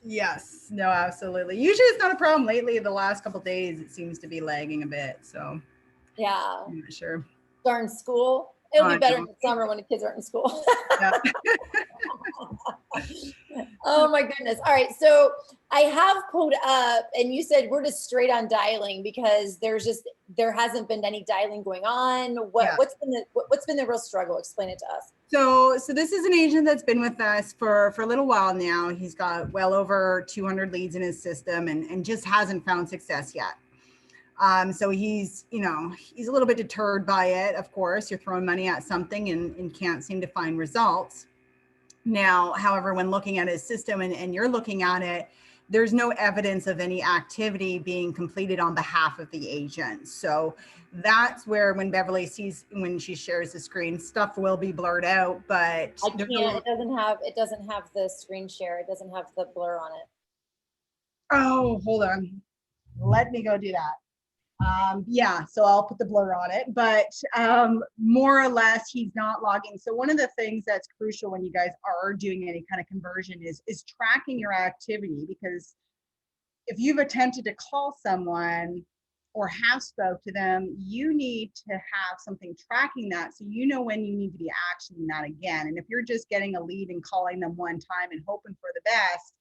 Yes, no, absolutely. Usually it's not a problem. Lately, the last couple of days, it seems to be lagging a bit. So Yeah. I'm not sure. Darn school. It'll be I better in know. the summer when the kids aren't in school. Yeah. Oh my goodness. All right. So I have pulled up, and you said we're just straight on dialing because there hasn't been any dialing going on. Yeah. What's been the real struggle? Explain it to us. So this is an agent that's been with us for a little while now. He's got well over 200 leads in his system and just hasn't found success yet. So he's a little bit deterred by it. Of course, you're throwing money at something and can't seem to find results. Now, however, when looking at his system and you're looking at it, there's no evidence of any activity being completed on behalf of the agent. So that's where when Beverly sees, when she shares the screen, stuff will be blurred out, but I can't. It doesn't have the screen share. It doesn't have the blur on it. Oh, hold on. Let me go do that. Yeah, so I'll put the blur on it, but more or less he's not logging. So one of the things that's crucial when you guys are doing any kind of conversion is tracking your activity, because if you've attempted to call someone or have spoke to them, you need to have something tracking that so you know when you need to be actioning that again. And if you're just getting a lead and calling them one time and hoping for the best,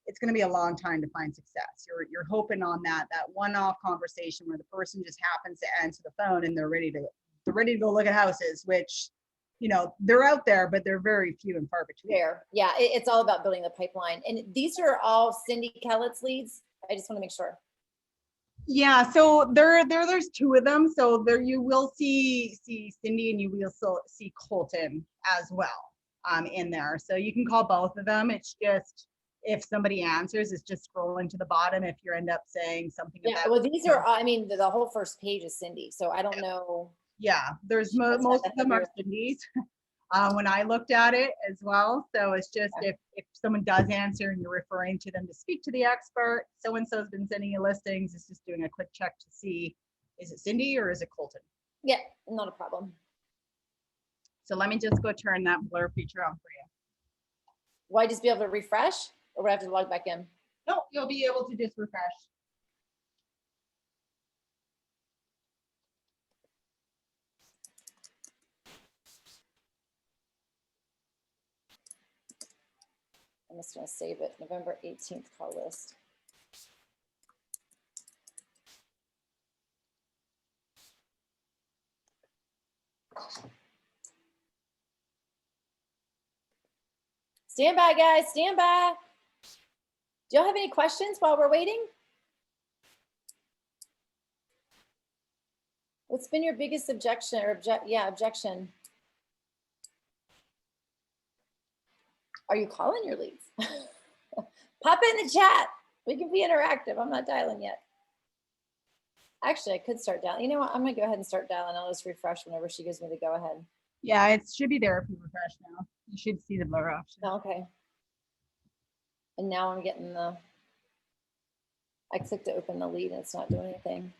it's going to be a long time to find success. You're hoping on that one-off conversation where the person just happens to answer the phone and they're ready to go look at houses, which they're out there, but they're very few and far between. Yeah, it's all about building the pipeline. And these are all Cindy Kellett's leads. I just want to make sure. Yeah, so there's two of them. So there you will see Cindy, and you will still see Colton as well in there. So you can call both of them. It's just, if somebody answers, it's just scrolling to the bottom if you end up saying something about. Well, these are, I mean, the whole first page is Cindy, so I don't know. Yeah, there's most of them are Cindy's when I looked at it as well. So it's just, if someone does answer and you're referring to them to speak to the expert, so-and-so's been sending you listings, it's just doing a quick check to see, is it Cindy or is it Colton? Yeah, not a problem. So let me just go turn that blur feature on for you. Will I just be able to refresh, or would I have to log back in? No, you'll be able to just refresh. I'm just going to save it. November 18th call list. Stand by, guys. Stand by. Do y'all have any questions while we're waiting? What's been your biggest objection or objection? Are you calling your leads? Pop in the chat. We can be interactive. I'm not dialing yet. Actually, I could start dialing. You know what? I'm going to go ahead and start dialing. I'll just refresh whenever she gives me the go ahead. Yeah, it should be there if you refresh now. You should see the blur option. Okay. And now I'm getting I clicked to open the lead and it's not doing anything.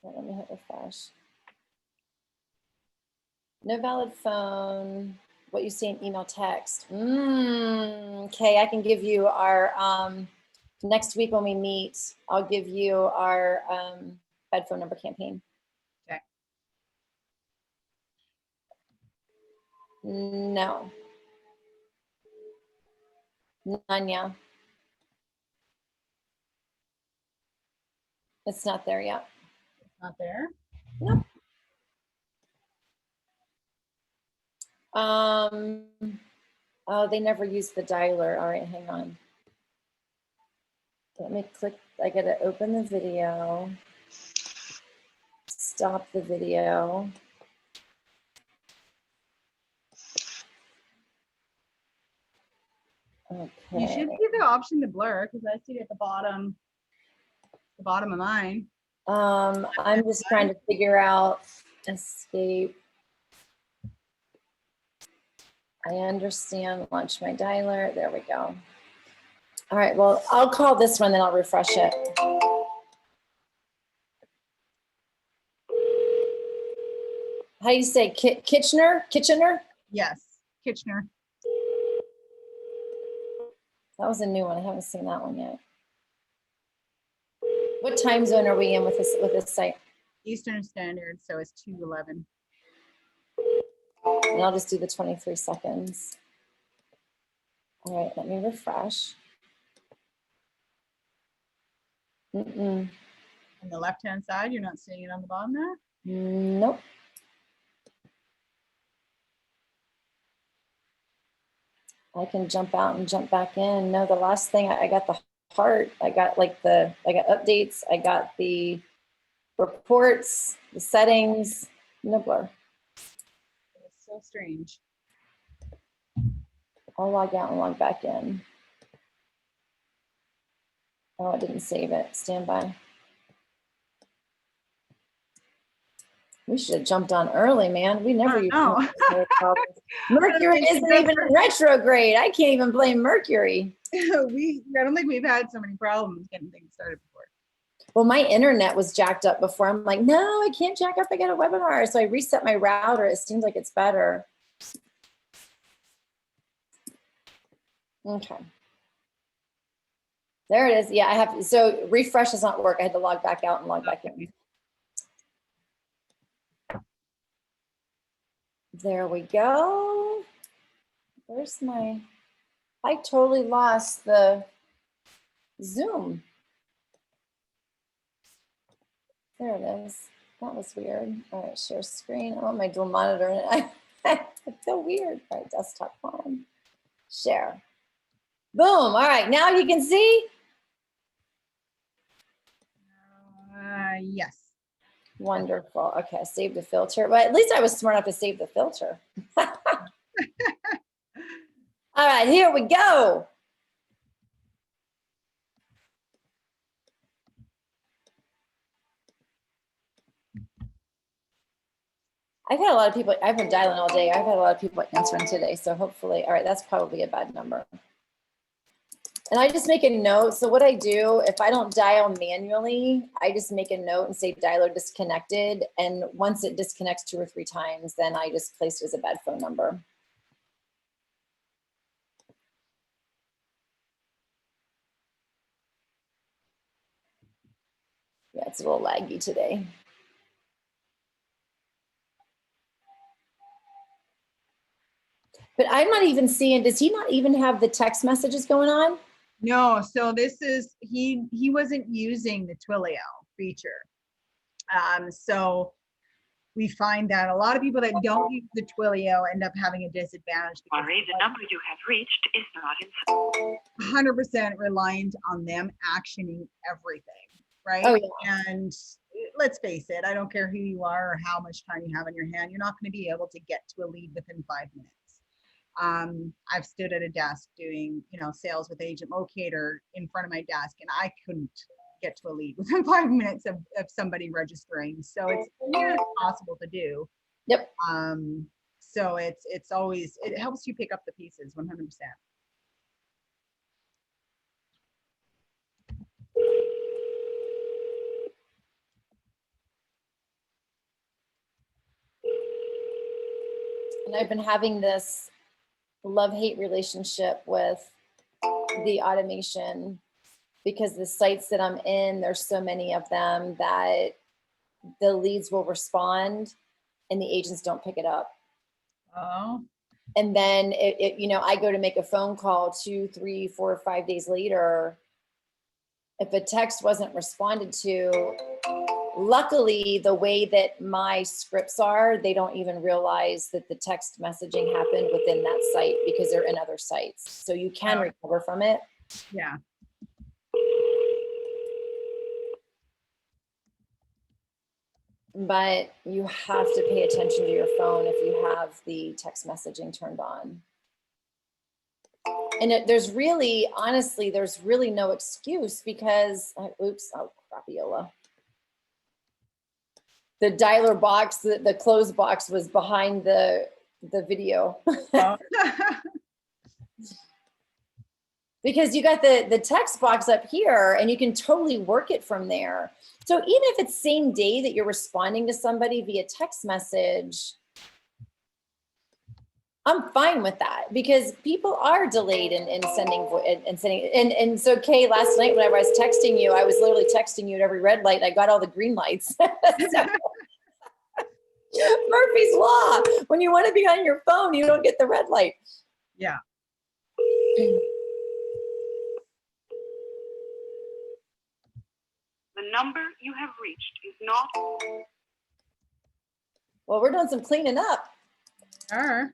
Let me hit refresh. No valid phone. What you see in email, text. Okay, I can give you our next week when we meet. I'll give you our Fed phone number campaign. Okay. No. None, yeah. It's not there yet. It's not there? Nope. Oh, they never used the dialer. All right, hang on. Let me click. I gotta open the video. Stop the video. Okay. You should see the option to blur, because I see it at the bottom of mine. I'm just trying to figure out escape. I understand. Launch my dialer. There we go. All right. Well, I'll call this one, then I'll refresh it. How do you say Kitchener? Kitchener? Yes, Kitchener. That was a new one. I haven't seen that one yet. What time zone are we in with this site? Eastern Standard, so it's 2:11. And I'll just do the 23 seconds. All right, let me refresh. On the left-hand side, you're not seeing it on the bottom there? Nope. I can jump out and jump back in. No, the last thing I got the heart. I got like I got updates. I got the reports, the settings, nibbler. It's so strange. I'll log out and log back in. Oh, it didn't save it. Stand by. We should have jumped on early, man. We never use Mercury isn't even in retrograde. I can't even blame Mercury. I don't think we've had so many problems getting things started before. Well, my internet was jacked up before. I'm like, no, I can't jack up. I got a webinar. So I reset my router. It seems like it's better. Okay. There it is. Yeah, I have. So refresh does not work. I had to log back out and log back in. There we go. Where's my, I totally lost the Zoom. There it is. That was weird. All right, share screen. I want my dual monitor. It's so weird. All right, desktop on. Share. Boom. All right, now you can see. Yes. Wonderful. Okay, I saved the filter. But at least I was smart enough to save the filter. All right, here we go. I've had a lot of people, I've been dialing all day. I've had a lot of people answering today. So hopefully, all right, that's probably a bad number. And I just make a note. So what I do, if I don't dial manually, I just make a note and say dialer disconnected. And once it disconnects 2 or 3 times, then I just place it as a bad phone number. Yeah, it's a little laggy today. But I'm not even seeing, does he not even have the text messages going on? No, so this is, he wasn't using the Twilio feature. So we find that a lot of people that don't use the Twilio end up having a disadvantage. Sorry, the number you have reached is not in. 100% reliant on them actioning everything, right? Oh, yeah. And let's face it, I don't care who you are or how much time you have in your hand, you're not going to be able to get to a lead within 5 minutes. I've stood at a desk doing, sales with AgentLocator in front of my desk, and I couldn't get to a lead within 5 minutes of somebody registering. So it's nearly possible to do. Yep. So it's always, it helps you pick up the pieces 100%. And I've been having this love-hate relationship with the automation because the sites that I'm in, there's so many of them that the leads will respond and the agents don't pick it up. Oh. And then I go to make a phone call 2, 3, 4, 5 days later. If a text wasn't responded to, luckily the way that my scripts are, they don't even realize that the text messaging happened within that site because they're in other sites. So you can recover from it. Yeah. But you have to pay attention to your phone if you have the text messaging turned on. And there's really, honestly, there's really no excuse because, oops, oh, crapiola. The dialer box, the close box was behind the video. Oh. because you got the text box up here and you can totally work it from there. So even if it's same day that you're responding to somebody via text message, I'm fine with that because people are delayed in sending. And so Kay, last night whenever I was texting you, I was literally texting you at every red light. I got all the green lights. So, Murphy's Law. When you want to be on your phone, you don't get the red light. Yeah. The number you have reached is not. Well, we're doing some cleaning up. Sure.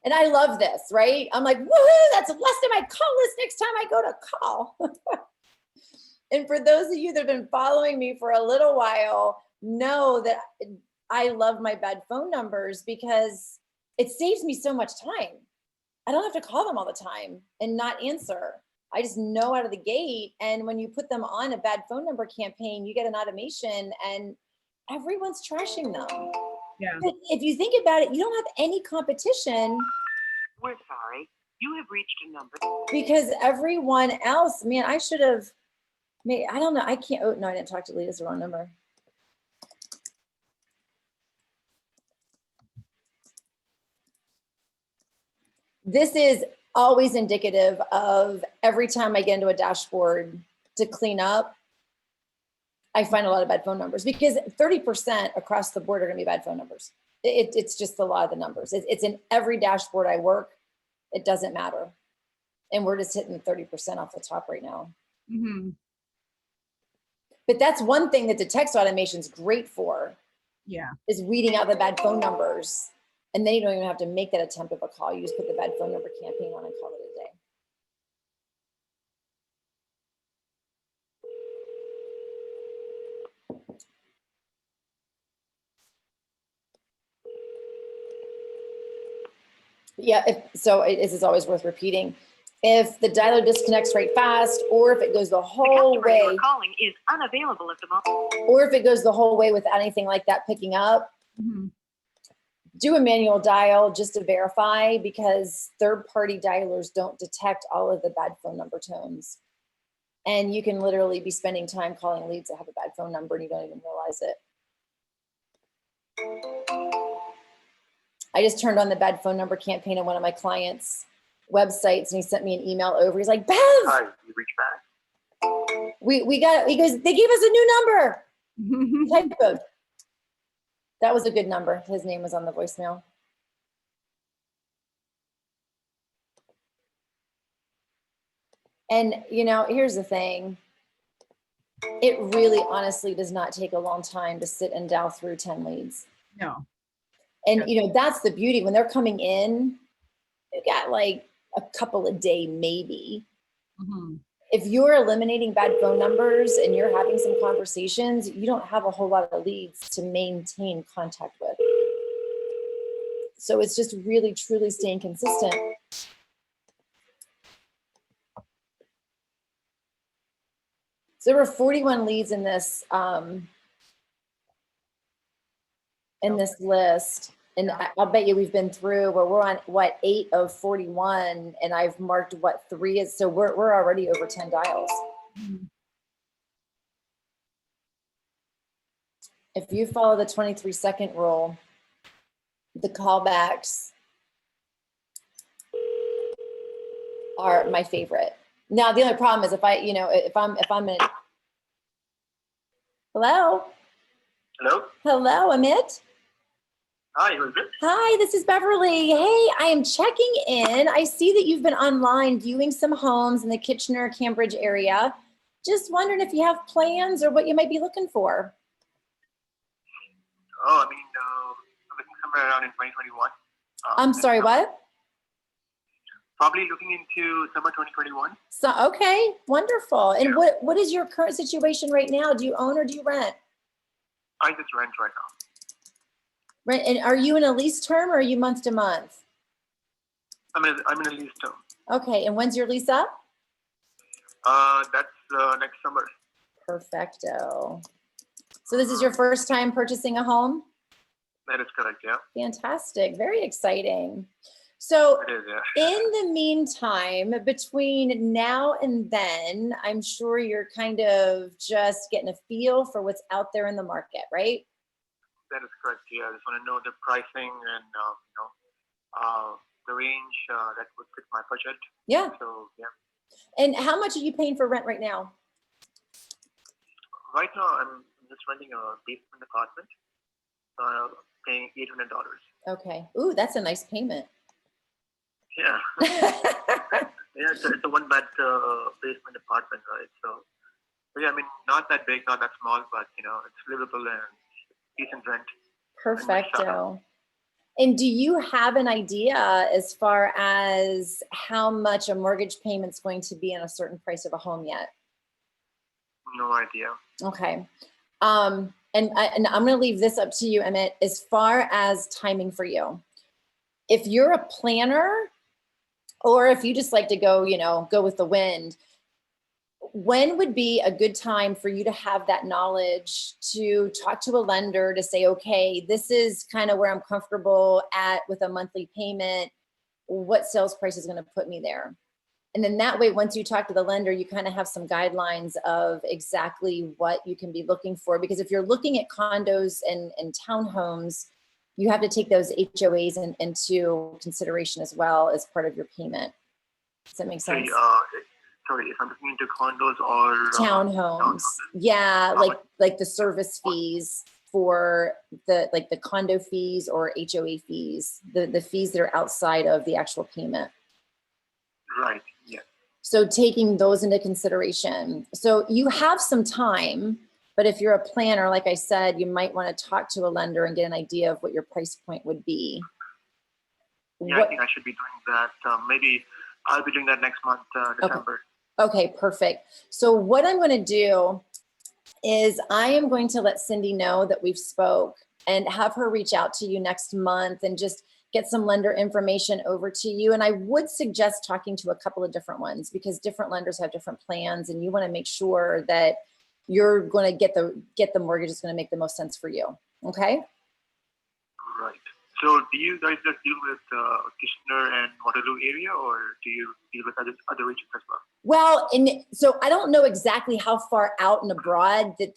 And I love this, right? I'm like, woohoo, that's less than my call list next time I go to call. And for those of you that have been following me for a little while, know that I love my bed phone numbers because it saves me so much time. I don't have to call them all the time and not answer. I just know out of the gate. And when you put them on a bad phone number campaign, you get an automation and everyone's trashing them. Yeah. But if you think about it, you don't have any competition. We're sorry. You have reached a number. Because everyone else, man, I should have made, I don't know. I can't, oh, no, I didn't talk to Lee. That's the wrong number. This is always indicative of every time I get into a dashboard to clean up, I find a lot of bad phone numbers because 30% across the board are going to be bad phone numbers. It's just a lot of the numbers. It's in every dashboard I work. It doesn't matter. And we're just hitting 30% off the top right now. Mm-hmm. But that's one thing that the text automation is great for. Yeah. Is weeding out the bad phone numbers. And then you don't even have to make that attempt of a call. You just put the bad phone number campaign on and call it a day. Yeah, this is always worth repeating. If the dialer disconnects right fast, or if it goes the whole The customer you way, are calling is unavailable at the moment. or if it goes the whole way without anything like that picking up, Mm-hmm. do a manual dial just to verify because third-party dialers don't detect all of the bad phone number tones. And you can literally be spending time calling leads that have a bad phone number and you don't even realize it. I just turned on the bad phone number campaign on one of my clients' websites and he sent me an email over. He's like, Bev, Hi, you reached back. we got, he goes, they gave us a new number. Type code. That was a good number. His name was on the voicemail. And you know, here's the thing. It really honestly does not take a long time to sit and dial through 10 leads. No. And you know, that's the beauty. When they're coming in, you got like a couple a day, maybe. Mm-hmm. If you're eliminating bad phone numbers and you're having some conversations, you don't have a whole lot of leads to maintain contact with. So it's just really, truly staying consistent. So there were 41 leads in this list. And I'll bet you we've been through where we're on what 8 of 41 and I've marked what 3 is. So we're already over 10 dials. Mm-hmm. If you follow the 23-second rule, the callbacks are my favorite. Now the only problem is if I'm in. Hello. Hello. Hello, Amit. Hi, who's this? Hi, this is Beverly. Hey, I am checking in. I see that you've been online viewing some homes in the Kitchener-Cambridge area. Just wondering if you have plans or what you might be looking for. Oh, I mean, I'm looking somewhere around in 2021. I'm sorry, what? Probably looking into summer 2021. So, okay, wonderful. And what is your current situation right now? Do you own or do you rent? I just rent right now. Rent, and are you in a lease term or are you month to month? I'm in a lease term. Okay, and when's your lease up? That's next summer. Perfecto. So this is your first time purchasing a home? That is correct, yeah. Fantastic, very exciting. So It is, yeah. in the meantime, between now and then, I'm sure you're kind of just getting a feel for what's out there in the market, right? That is correct. Yeah, I just want to know the pricing and the range that would fit my budget. Yeah. So yeah. And how much are you paying for rent right now? Right now, I'm just renting a basement apartment, paying $800. Okay. Ooh, that's a nice payment. Yeah. Yeah, it's a one-bed basement apartment, right? So, but yeah, I mean, not that big, not that small, but it's livable and decent rent. Perfecto. And do you have an idea as far as how much a mortgage payment's going to be on a certain price of a home yet? No idea. Okay. And I'm going to leave this up to you, Emmett, as far as timing for you. If you're a planner, or if you just like to go, go with the wind, when would be a good time for you to have that knowledge to talk to a lender to say, okay, this is kind of where I'm comfortable at with a monthly payment. What sales price is going to put me there? And then that way, once you talk to the lender, you kind of have some guidelines of exactly what you can be looking for. Because if you're looking at condos and townhomes, you have to take those HOAs into consideration as well as part of your payment. Does that make sense? Sorry, if I'm looking into condos or townhomes. Yeah, like the service fees for the condo fees or HOA fees, the fees that are outside of the actual payment. Right. Yeah. So taking those into consideration. So you have some time, but if you're a planner, like I said, you might want to talk to a lender and get an idea of what your price point would be. Yeah, I think I should be doing that. Maybe I'll be doing that next month, December. Okay, perfect. So what I'm going to do is I am going to let Cindy know that we've spoke and have her reach out to you next month and just get some lender information over to you. And I would suggest talking to a couple of different ones because different lenders have different plans and you want to make sure that you're going to get the mortgage that's going to make the most sense for you. Okay? Right. So do you guys just deal with Kitchener and Waterloo area, or do you deal with other regions as well? Well, and so I don't know exactly how far out and abroad that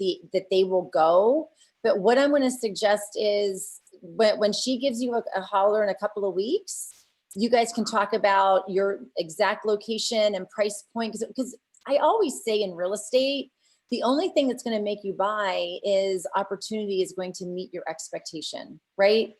they will go, but what I'm going to suggest is when she gives you a holler in a couple of weeks, you guys can talk about your exact location and price point. Because I always say in real estate, the only thing that's going to make you buy is opportunity is going to meet your expectation, right?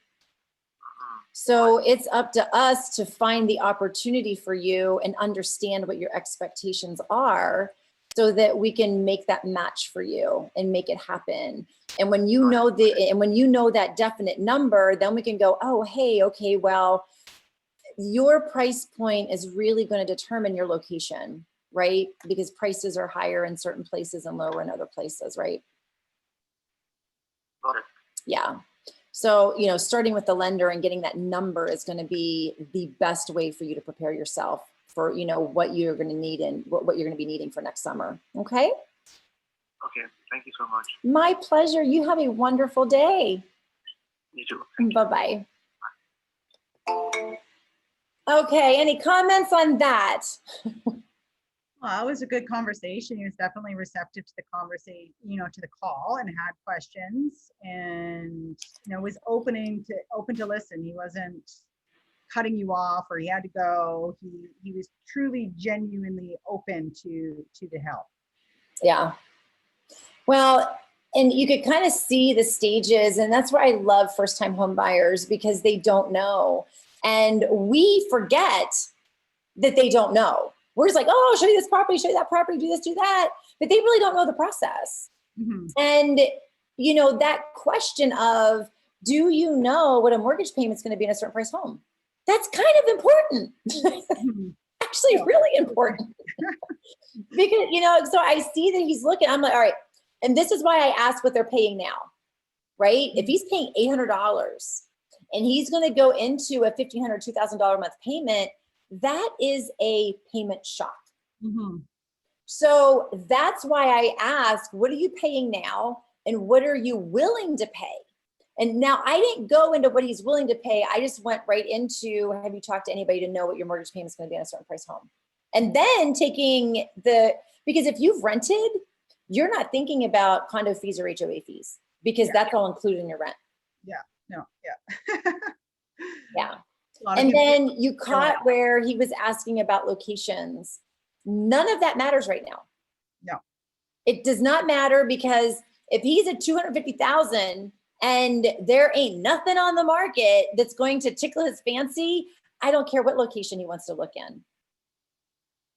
So it's up to us to find the opportunity for you and understand what your expectations are so that we can make that match for you and make it happen. And when you know that definite number, then we can go, oh, hey, okay, well, your price point is really going to determine your location, right? Because prices are higher in certain places and lower in other places, right? Okay. Yeah. So, starting with the lender and getting that number is going to be the best way for you to prepare yourself for, what you're going to need and what you're going to be needing for next summer. Okay. Okay. Thank you so much. My pleasure. You have a wonderful day. You too. Bye-bye. Okay. Any comments on that? Well, it was a good conversation. He was definitely receptive to the conversation, to the call and had questions and, was open to listen. He wasn't cutting you off or he had to go. He was truly genuinely open to the help. Yeah. Well, and you could kind of see the stages, and that's why I love first-time home buyers because they don't know. And we forget that they don't know. We're just like, oh, I'll show you this property, show you that property, do this, do that. But they really don't know the process. Mm-hmm. And, that question of, do you know what a mortgage payment is going to be in a certain price home? That's kind of important. Mm-hmm. Actually, really important. Because, so I see that he's looking, I'm like, all right. And this is why I asked what they're paying now, right? Mm-hmm. If he's paying $800 and he's going to go into a $1,500, $2,000 a month payment, that is a payment shock. Mm-hmm. So that's why I asked, what are you paying now? And what are you willing to pay? And now I didn't go into what he's willing to pay. I just went right into, have you talked to anybody to know what your mortgage payment is going to be on a certain price home? And then taking because if you've rented, you're not thinking about condo fees or HOA fees because that's all included in your rent. Yeah, no, yeah. Yeah. A lot of And people- then you caught where he was asking about locations. None of that matters right now. No. It does not matter because if he's at 250,000 and there ain't nothing on the market that's going to tickle his fancy, I don't care what location he wants to look in.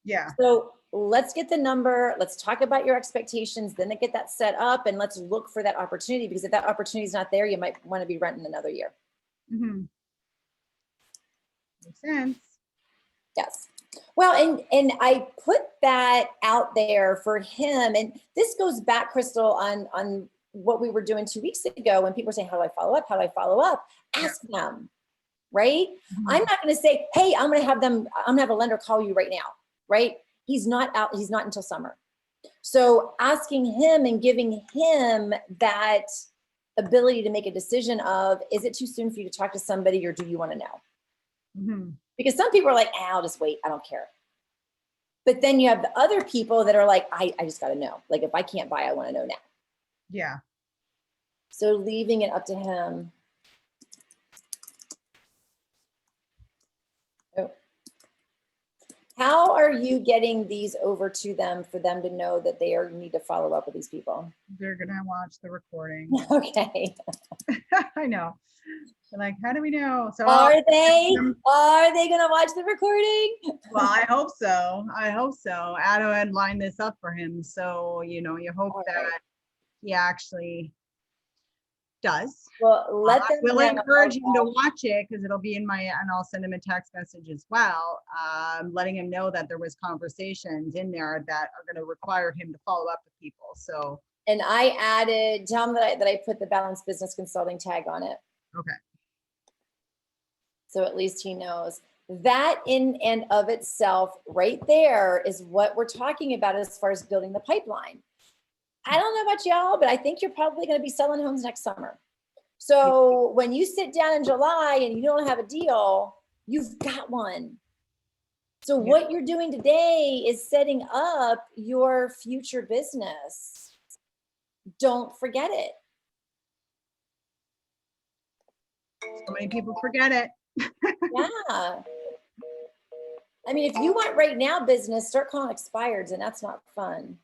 Yeah, So let's get the number. Let's talk about your expectations, then get that set up, and let's look for that opportunity, because if that opportunity is not there, you might want to be renting another year. makes sense. Yes. Well, and I put that out there for him. And this goes back, Crystal, on what we were doing 2 weeks ago when people were saying, how do I follow up? How do I follow up? Ask them, right? I'm not going to say, hey, I'm going to have a lender call you right now, right? He's not out. He's not until summer. So asking him and giving him that ability to make a decision of, is it too soon for you to talk to somebody, or do you want to know? Because some people are like, I'll just wait. I don't care. But then you have the other people that are like, I just got to know. Like, if I can't buy, I want to know now. Yeah. So leaving it up to him. Oh. How are you getting these over to them for them to know that they need to follow up with these people? They're going to watch the recording. Okay. I know. They're like, how do we know? So Are they going to watch the recording? well, I hope so. I hope so. Adam had lined this up for him. So, you hope that he actually does. Well, let them We'll know. encourage him to watch it, because it'll be in and I'll send him a text message as well, letting him know that there was conversations in there that are going to require him to follow up with people. So, And I added, tell them that I put the Balanced Business Consulting tag on it. okay. So at least he knows. That in and of itself right there is what we're talking about as far as building the pipeline. I don't know about y'all, but I think you're probably going to be selling homes next summer. So when you sit down in July and you don't have a deal, you've got one. So what you're doing today is setting up your future business. Don't forget it. So many people forget it. Yeah. I mean, if you want right now business, start calling expireds, and that's not fun.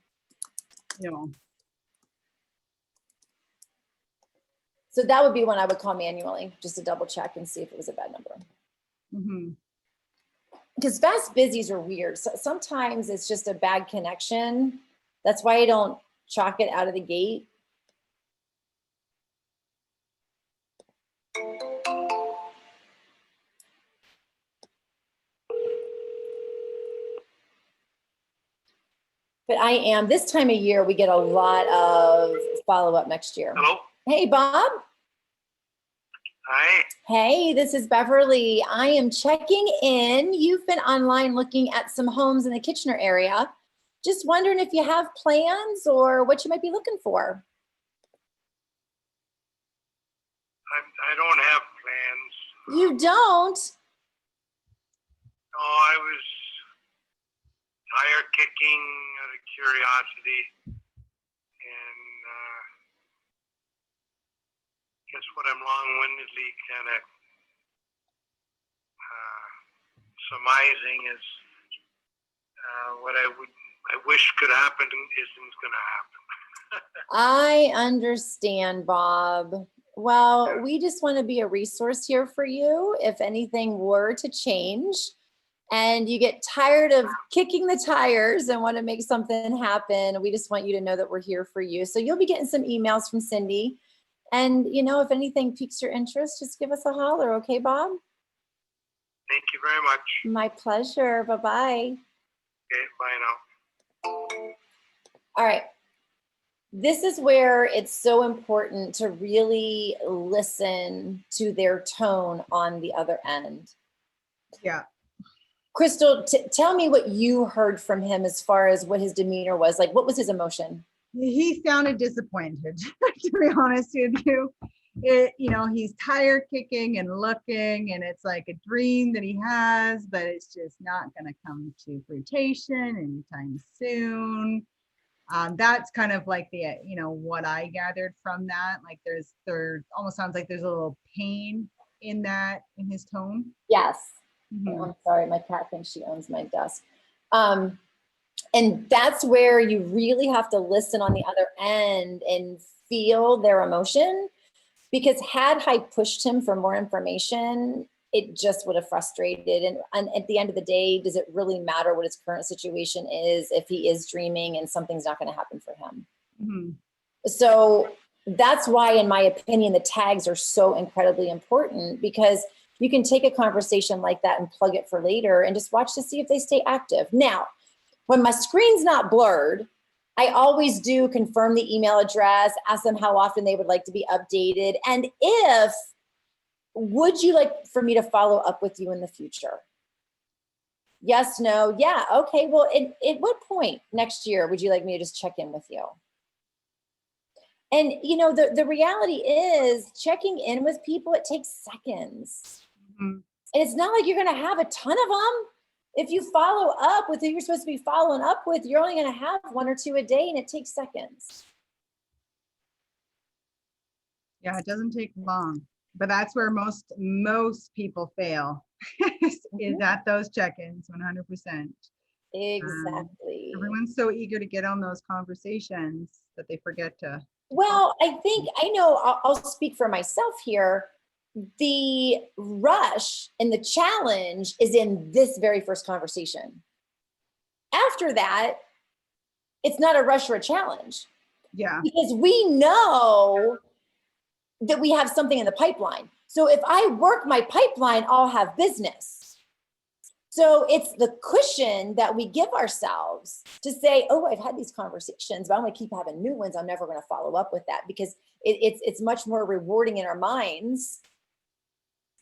So that would be one I would call manually, just to double check and see if it was a bad number. Because fast busies are weird. So sometimes it's just a bad connection. That's why I don't chalk it out of the gate. But I am, this time of year, we get a lot of follow-up next year. Hello. Hey, Bob. Hi. Hey, this is Beverly. I am checking in. You've been online looking at some homes in the Kitchener area. Just wondering if you have plans or what you might be looking for. I don't have plans. You don't? No, I was tire kicking out of curiosity, and guess what I'm long-windedly kind of surmising is what I wish could happen isn't going to happen. I understand, Bob. Well, we just want to be a resource here for you if anything were to change and you get tired of kicking the tires and want to make something happen. We just want you to know that we're here for you. So you'll be getting some emails from Cindy. And, if anything piques your interest, just give us a holler. Okay, Bob? Thank you very much. My pleasure. Bye-bye. Okay, bye now. All right. This is where it's so important to really listen to their tone on the other end. Yeah. Crystal, tell me what you heard from him as far as what his demeanor was. Like, what was his emotion? He sounded disappointed, to be honest with you. he's tire kicking and looking, and it's like a dream that he has, but it's just not going to come to fruition anytime soon. That's kind of like the, what I gathered from that. Like there almost sounds like there's a little pain in his tone. Yes. Mhm. I'm sorry, my cat thinks she owns my desk. And that's where you really have to listen on the other end and feel their emotion, because had I pushed him for more information, it just would have frustrated. And at the end of the day, does it really matter what his current situation is if he is dreaming and something's not going to happen for him? Mhm. So that's why, in my opinion, the tags are so incredibly important, because you can take a conversation like that and plug it for later and just watch to see if they stay active. Now, when my screen's not blurred, I always do confirm the email address, ask them how often they would like to be updated. And would you like for me to follow up with you in the future? Yes, no, yeah, okay. Well, at what point next year would you like me to just check in with you? And the reality is, checking in with people, it takes seconds. Mhm. And it's not like you're going to have a ton of them. If you follow up with who you're supposed to be following up with, you're only going to have 1 or 2 a day, and it takes seconds. Yeah, it doesn't take long, but that's where most people fail is at those check-ins, 100%. Exactly. Everyone's so eager to get on those conversations that they forget to. Well, I know I'll speak for myself here. The rush and the challenge is in this very first conversation. After that, it's not a rush or a challenge. Yeah. Because we know that we have something in the pipeline. So if I work my pipeline, I'll have business. So it's the cushion that we give ourselves to say, oh, I've had these conversations, but I'm going to keep having new ones. I'm never going to follow up with that, because it's much more rewarding in our minds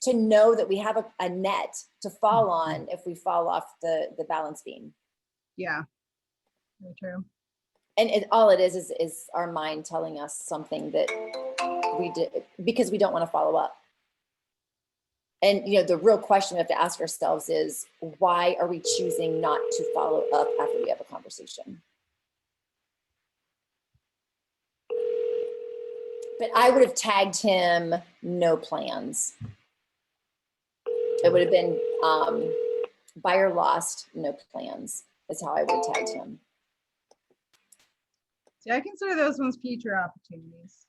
to know that we have a net to fall on if we fall off the balance beam. Yeah, very true. And all it is our mind telling us something that we did, because we don't want to follow up. And the real question we have to ask ourselves is, why are we choosing not to follow up after we have a conversation? But I would have tagged him no plans. It would have been buyer lost, no plans. That's how I would have tagged him. See, I consider those ones future opportunities.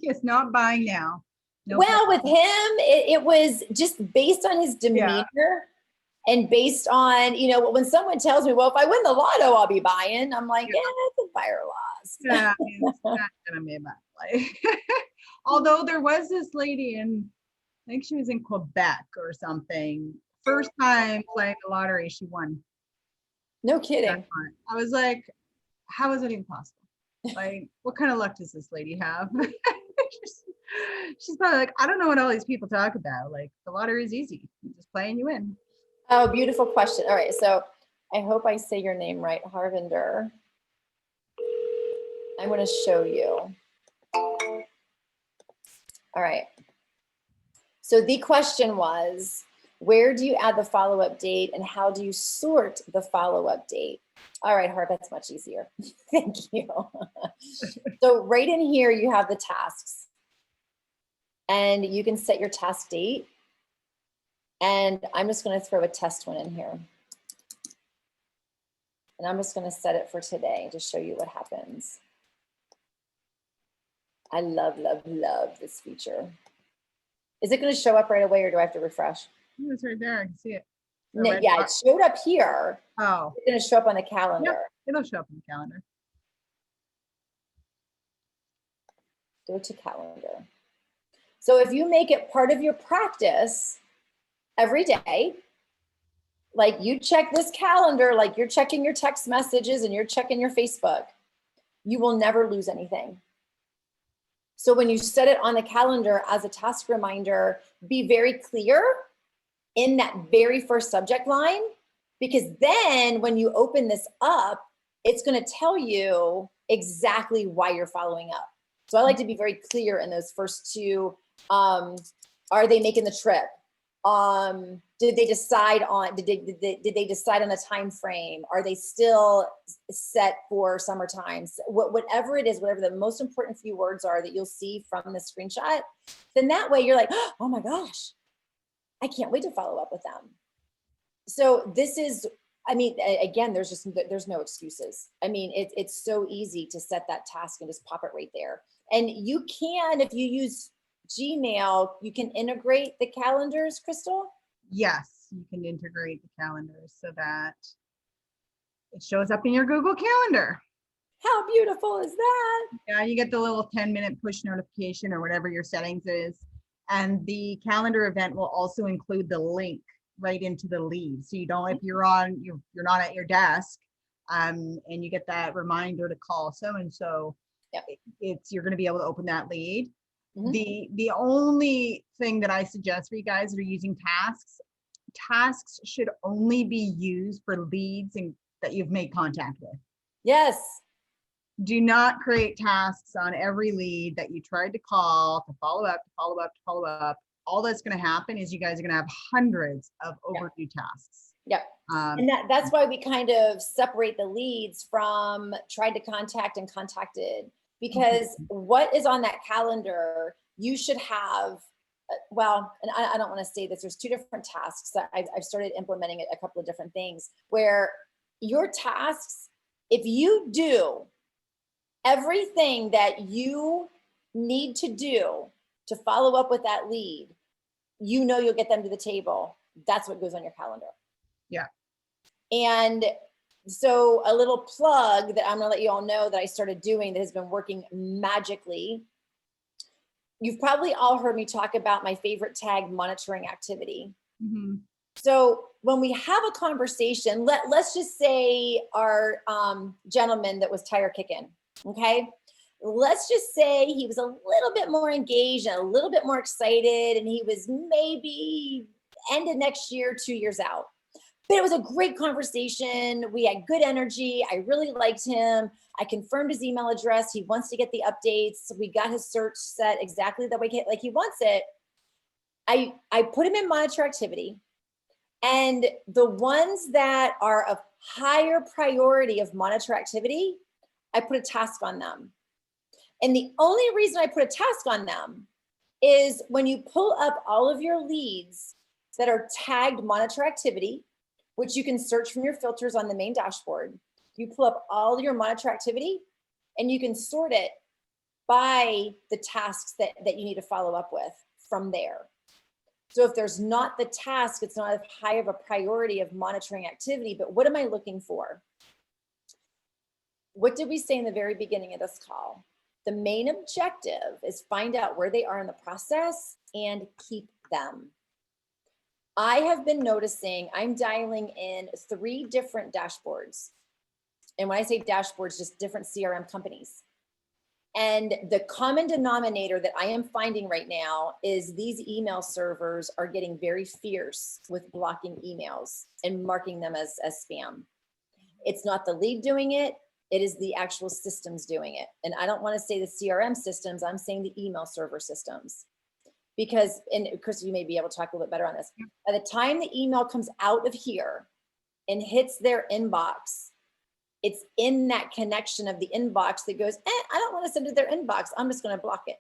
It's not buying now. No Well, plan. with him, it was just based on his demeanor and based on, when someone tells me, well, if I win the lotto, I'll be buying. I'm like, yeah, it's a buyer loss. Yeah, it's not gonna be a bad play. Although there was this lady I think she was in Quebec or something. First time playing the lottery, she won. No kidding. I was like, how is it even possible? Like, what kind of luck does this lady have? She's probably like, I don't know what all these people talk about. Like, the lottery is easy. You just play and you win. Oh, beautiful question. All right. So I hope I say your name right, Harvinder. I'm going to show you. All right. So the question was, where do you add the follow-up date and how do you sort the follow-up date? All right, Harv, that's much easier. Thank you. So right in here, you have the tasks. And you can set your task date. And I'm just going to throw a test one in here. And I'm just going to set it for today to show you what happens. I love, love, love this feature. Is it going to show up right away or do I have to refresh? Oh, it's right there. I can see it. No, yeah, it showed up here. Oh. It's going to show up on the calendar. Yep, it'll show up in the calendar. Go to calendar. So if you make it part of your practice every day, like you check this calendar, like you're checking your text messages and you're checking your Facebook, you will never lose anything. So when you set it on the calendar as a task reminder, be very clear in that very first subject line, because then when you open this up, it's going to tell you exactly why you're following up. So I like to be very clear in those first two. Are they making the trip? Did they decide on, did they decide on a time frame? Are they still set for summertime? Whatever it is, whatever the most important few words are that you'll see from the screenshot, then that way you're like, oh my gosh, I can't wait to follow up with them. So this is, I mean, again, there's no excuses. I mean, it's so easy to set that task and just pop it right there. And you can, if you use Gmail, you can integrate the calendars, Crystal? Yes, you can integrate the calendars so that it shows up in your Google Calendar. How beautiful is that? Yeah, you get the little 10-minute push notification or whatever your settings is. And the calendar event will also include the link right into the lead. So you don't, if you're not at your desk, and you get that reminder to call so-and-so, yep, you're going to be able to open that lead. Mm-hmm. The only thing that I suggest for you guys that are using tasks should only be used for leads that you've made contact with. Yes. Do not create tasks on every lead that you tried to call, to follow up, to follow up, to follow up. All that's going to happen is you guys are going to have hundreds of overdue tasks. Yep. And that's why we kind of separate the leads from tried to contact and contacted, because what is on that calendar, you should have, well, and I don't want to say this, there's two different tasks that I've started implementing a couple of different things where your tasks, if you do everything that you need to do to follow up with that lead, you know you'll get them to the table. That's what goes on your calendar. Yeah. And so a little plug that I'm gonna let you all know that I started doing that has been working magically. You've probably all heard me talk about my favorite tag, monitoring activity. Mm-hmm. So when we have a conversation, let's just say our gentleman that was tire kicking, okay? Let's just say he was a little bit more engaged and a little bit more excited, and he was maybe end of next year, 2 years out. But it was a great conversation. We had good energy. I really liked him. I confirmed his email address. He wants to get the updates. We got his search set exactly the way like he wants it. I put him in monitor activity. And the ones that are of higher priority of monitor activity, I put a task on them. And the only reason I put a task on them is when you pull up all of your leads that are tagged monitor activity, which you can search from your filters on the main dashboard. You pull up all your monitor activity and you can sort it by the tasks that you need to follow up with from there. So if there's not the task, it's not as high of a priority of monitoring activity, but what am I looking for? What did we say in the very beginning of this call? The main objective is find out where they are in the process and keep them. I have been noticing I'm dialing in 3 different dashboards. And when I say dashboards, just different CRM companies. And the common denominator that I am finding right now is these email servers are getting very fierce with blocking emails and marking them as spam. It's not the lead doing it. It is the actual systems doing it. And I don't want to say the CRM systems, I'm saying the email server systems. Because, and Chris, you may be able to talk a little bit better on this. By the time the email comes out of here and hits their inbox, it's in that connection of the inbox that goes, I don't want to send it to their inbox. I'm just going to block it.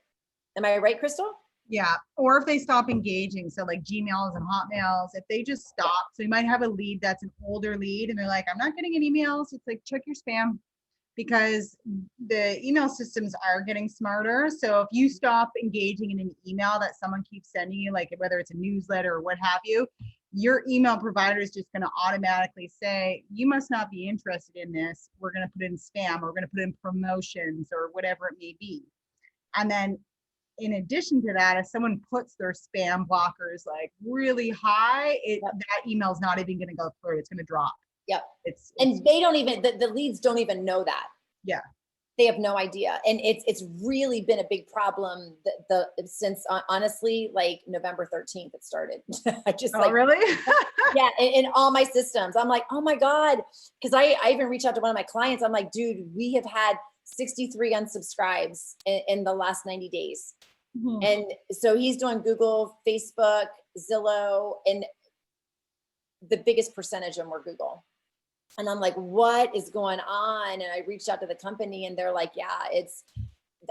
Am I right, Crystal? Yeah. Or if they stop engaging, so like Gmails and Hotmails, if they just stop, so you might have a lead that's an older lead and they're like, I'm not getting any emails. It's like, check your spam, because the email systems are getting smarter. So if you stop engaging in an email that someone keeps sending you, like whether it's a newsletter or what have you, your email provider is just going to automatically say, you must not be interested in this. We're going to put in spam, or we're going to put in promotions, or whatever it may be. And then in addition to that, if someone puts their spam blockers like really high, that email is not even going to go through. It's going to drop. Yep. And they don't even, the leads don't even know that. Yeah. They have no idea. And it's really been a big problem since honestly, like November 13th, it started. I just really? Yeah. In all my systems, I'm like, oh my God. Cause I even reached out to one of my clients. I'm like, dude, we have had 63 unsubscribes in the last 90 days. Mhm. And so he's doing Google, Facebook, Zillow, and the biggest percentage of them were Google. And I'm like, what is going on? And I reached out to the company and they're like, yeah,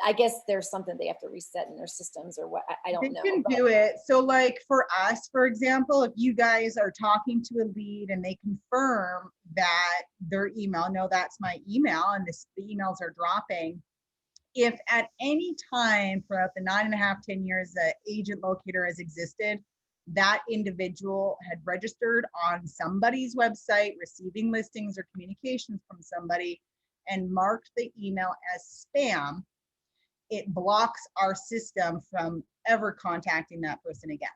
I guess there's something they have to reset in their systems or what, I don't know. They can do it. So like for us, for example, if you guys are talking to a lead and they confirm that their email, no, that's my email, and the emails are dropping. If at any time throughout the 9.5, 10 years that Agent Locator has existed, that individual had registered on somebody's website, receiving listings or communications from somebody, and marked the email as spam, it blocks our system from ever contacting that person again.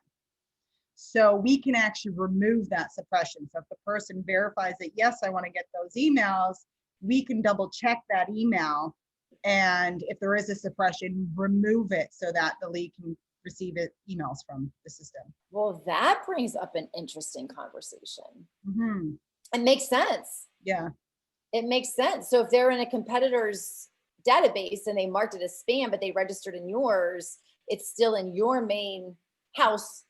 So we can actually remove that suppression. So if the person verifies that, yes, I want to get those emails, we can double check that email. And if there is a suppression, remove it so that the lead can receive emails from the system. Well, that brings up an interesting conversation. Mm-hmm. It makes sense. Yeah. It makes sense. So if they're in a competitor's database and they marked it as spam, but they registered in yours, it's still in your main house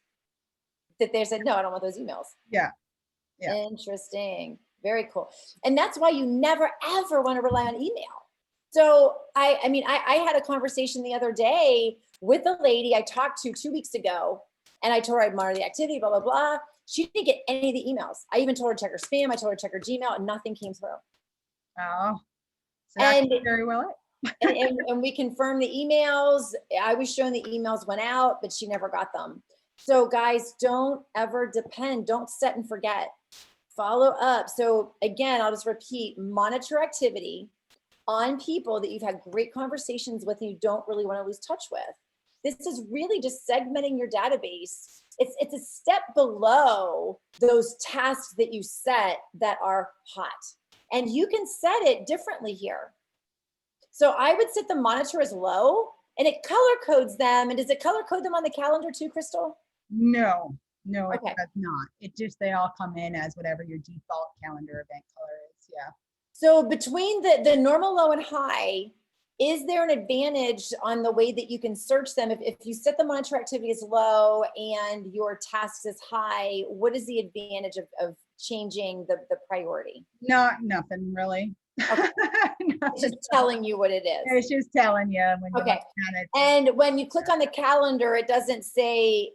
that they said, no, I don't want those emails. Yeah. Yeah. Interesting. Very cool. And that's why you never, ever want to rely on email. So I mean, I had a conversation the other day with a lady I talked to 2 weeks ago, and I told her I'd monitor the activity, blah, blah, blah. She didn't get any of the emails. I even told her to check her spam. I told her to check her Gmail, and nothing came through. Oh, so that And- could be very well it. and we confirmed the emails. I was showing the emails went out, but she never got them. So guys, don't ever depend. Don't set and forget. Follow up. So again, I'll just repeat, monitor activity on people that you've had great conversations with and you don't really want to lose touch with. This is really just segmenting your database. It's a step below those tasks that you set that are hot. And you can set it differently here. So I would set the monitor as low, and it color codes them. And does it color code them on the calendar too, Crystal? No, it Okay. does not. It just, they all come in as whatever your default calendar event color is. Yeah. So between the normal, low, and high, is there an advantage on the way that you can search them? If you set the monitor activity as low and your tasks is high, what is the advantage of changing the priority? Nothing really. Okay. It's just telling you what it is. It's just telling you when you Okay. look at it. And when you click on the calendar, it doesn't say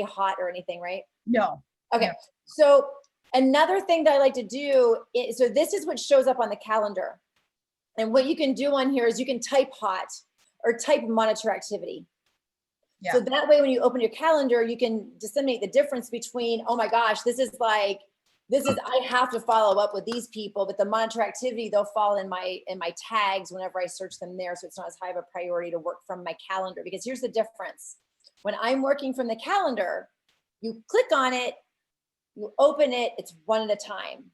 hot or anything, right? No. Okay. No. So another thing that I like to do is, so this is what shows up on the calendar. And what you can do on here is you can type hot or type monitor activity. Yeah. So that way, when you open your calendar, you can disseminate the difference between, oh my gosh, I have to follow up with these people, but the monitor activity, they'll fall in my tags whenever I search them there. So it's not as high of a priority to work from my calendar, because here's the difference. When I'm working from the calendar, you click on it, you open it, it's one at a time.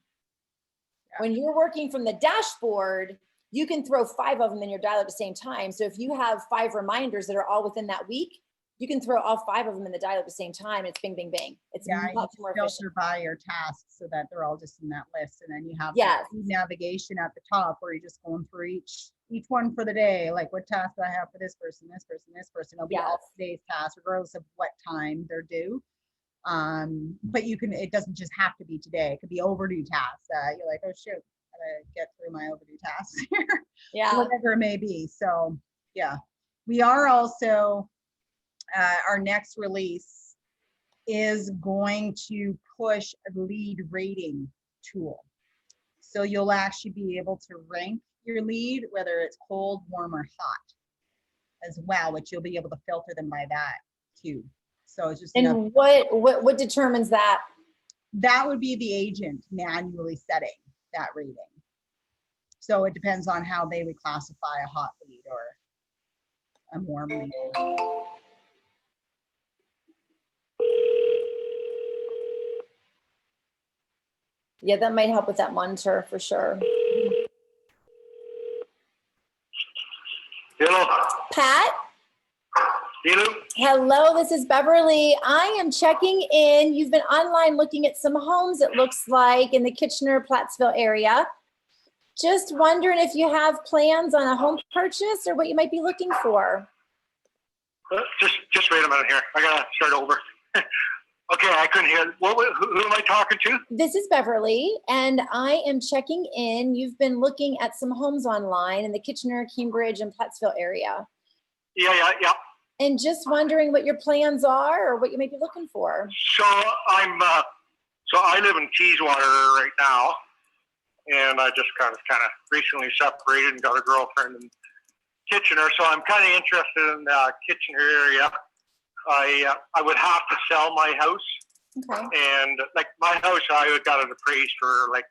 Yeah. When you're working from the dashboard, you can throw 5 of them in your dial at the same time. So if you have 5 reminders that are all within that week, you can throw all 5 of them in the dial at the same time. It's bing, bing, bing. It's much more efficient. Filter by your tasks so that they're all just in that list. And then you have Yes. the navigation at the top where you're just going through each one for the day. Like, what task do I have for this person, this person, this person? It'll be all Yes. today's tasks, regardless of what time they're due. But it doesn't just have to be today. It could be overdue tasks. You're like, oh shoot, I gotta get through my overdue tasks here. Yeah. Whatever it may be. So yeah, we are also, our next release is going to push a lead rating tool. So you'll actually be able to rank your lead, whether it's cold, warm, or hot as well, which you'll be able to filter them by that too. So it's just enough. And what determines that? That would be the agent manually setting that rating. So it depends on how they would classify a hot lead or a warm lead. Yeah, that might help with that monitor for sure. Hello. Pat? Hello. Hello, this is Beverly. I am checking in. You've been online looking at some homes, it looks like, in the Kitchener-Plattsville area. Just wondering if you have plans on a home purchase or what you might be looking for. Just wait a minute here. I gotta start over. Okay, I couldn't hear. Who am I talking to? This is Beverly, and I am checking in. You've been looking at some homes online in the Kitchener, Cambridge, and Plattsville area. Yeah. And just wondering what your plans are or what you may be looking for. So I live in Teeswater right now, and I just kind of recently separated and got a girlfriend in Kitchener. So I'm kind of interested in the Kitchener area. I would have to sell my house, Okay. and like my house, I got it appraised for like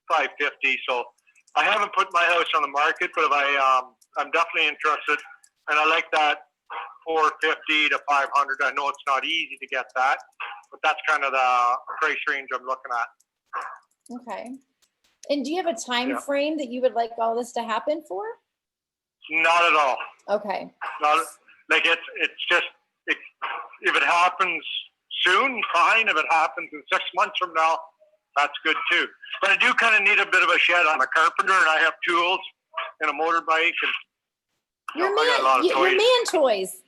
$550. So I haven't put my house on the market, but if I'm definitely interested, and I like that 450 to 500. I know it's not easy to get that, but that's kind of the price range I'm looking at. Okay. And do you have a time frame that you would like all this to happen for? Not at all. Okay. Not like it's just if it happens soon, fine. If it happens in 6 months from now, that's good too. But I do kind of need a bit of a shed. I'm a carpenter and I have tools and a motorbike and Your I got a lot of your man toys.